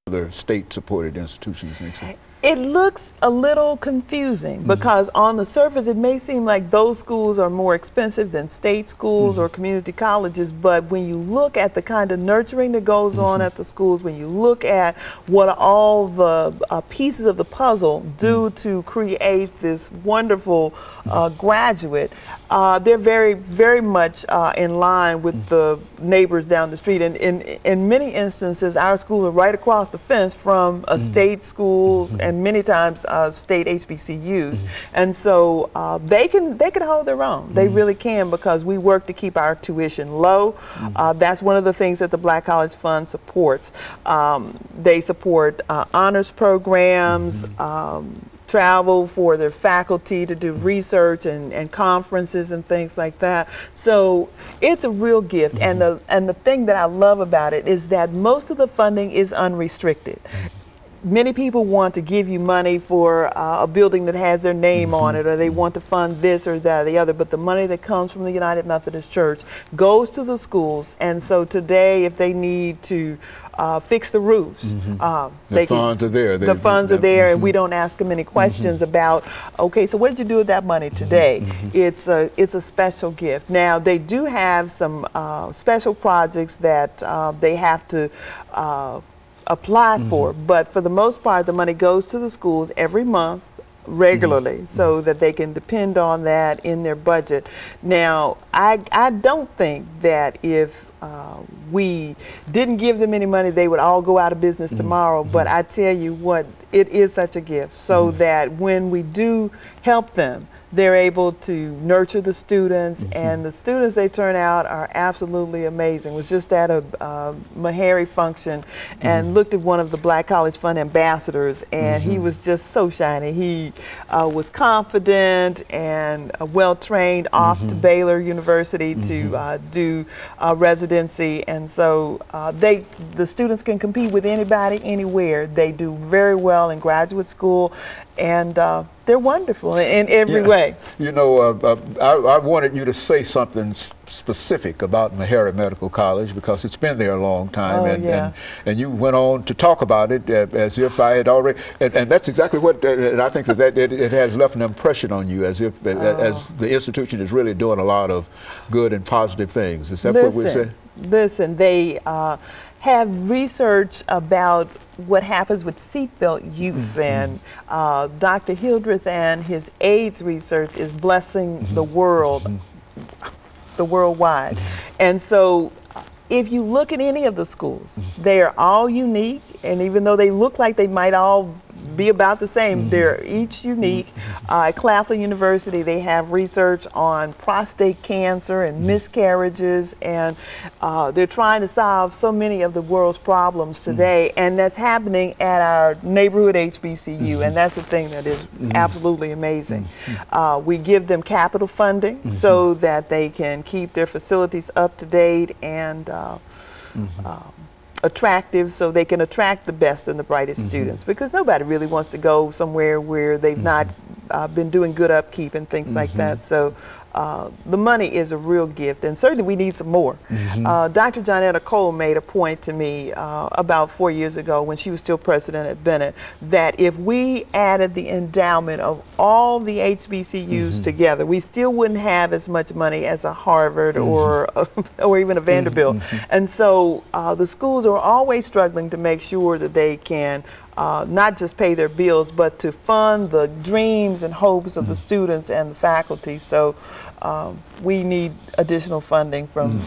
other state-supported institutions? It looks a little confusing because on the surface it may seem like those schools are more expensive than state schools or community colleges, but when you look at the kind of nurturing that goes on at the schools, when you look at what all the pieces of the puzzle do to create this wonderful graduate, they're very, very much in line with the neighbors down the street. And in many instances, our schools are right across the fence from a state schools and many times state HBCUs. And so they can hold their own. They really can, because we work to keep our tuition low. That's one of the things that the Black College Fund supports. They support honors programs, travel for their faculty to do research and conferences and things like that. So it's a real gift. And the thing that I love about it is that most of the funding is unrestricted. Many people want to give you money for a building that has their name on it, or they want to fund this or that or the other, but the money that comes from the United Methodist Church goes to the schools. And so today, if they need to fix the roofs, the funds are there. The funds are there, and we don't ask them any questions about, okay, so what did you do with that money today? It's a special gift. Now, they do have some special projects that they have to apply for, but for the most part the money goes to the schools every month regularly so that they can depend on that in their budget. Now, I don't think that if we didn't give them any money they would all go out of business tomorrow, but I tell you what, it is such a gift so that when we do help them, they're able to nurture the students, and the students they turn out are absolutely amazing. Was just at a Meharry function and looked at one of the Black College Fund ambassadors, and he was just so shiny. He was confident and well-trained, off to Baylor University to do residency, and so the students can compete with anybody, anywhere. They do very well in graduate school, and they're wonderful in every way. You know, I wanted you to say something specific about Meharry Medical College because it's been there a long time, and you went on to talk about it as if I had already, and that's exactly what, and I think that it has left an impression on you as if as the institution is really doing a lot of good and positive things. Is that what we say? Listen, they have research about what happens with seatbelt use, and Dr. Hildreth and his AIDS research is blessing the world, worldwide. And so if you look at any of the schools, they are all unique, and even though they look like they might all be about the same, they're each unique. At Claflin University, they have research on prostate cancer and miscarriages, and they're trying to solve so many of the world's problems today, and that's happening at our neighborhood HBCU, and that's the thing that is absolutely amazing. We give them capital funding so that they can keep their facilities up to date and attractive, so they can attract the best and the brightest students, because nobody really wants to go somewhere where they've not been doing good upkeep and things like that. So the money is a real gift, and certainly we need some more. Dr. Johnetta Cole made a point to me about 4 years ago when she was still president at Bennett, that if we added the endowment of all the HBCUs together, we still wouldn't have as much money as a Harvard or even a Vanderbilt. And so the schools are always struggling to make sure that they can not just pay their bills, but to fund the dreams and hopes of the students and the faculty. So we need additional funding from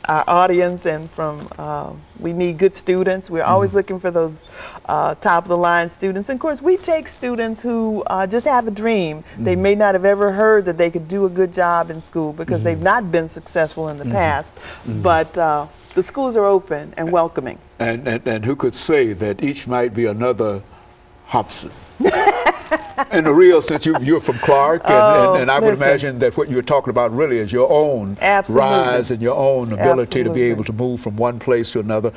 our audience, and from we need good students. We're always looking for those top of the line students. And of course, we take students who just have a dream. They may not have ever heard that they could do a good job in school because they've not been successful in the past, but the schools are open and welcoming. And who could say that each might be another Hopson? In the real sense, you're from Clark, and I would listen. imagine that what you're talking about really is your own rise and your own ability to be able to move from one place to another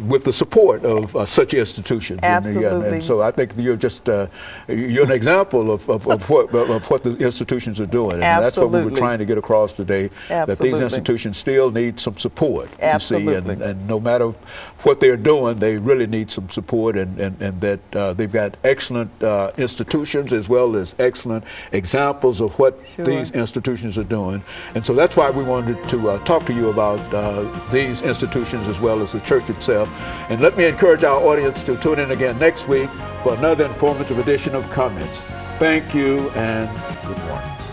with the support of such institutions. And so I think you're just you're an example of what the institutions are doing, and that's what we were trying to get across today. That these institutions still need some support. You see, and no matter what they're doing, they really need some support, and that they've got excellent institutions as well as excellent examples of what these institutions are doing. And so that's why we wanted to talk to you about these institutions as well as the church itself. And let me encourage our audience to tune in again next week for another informative edition of Comments. Thank you and good morning.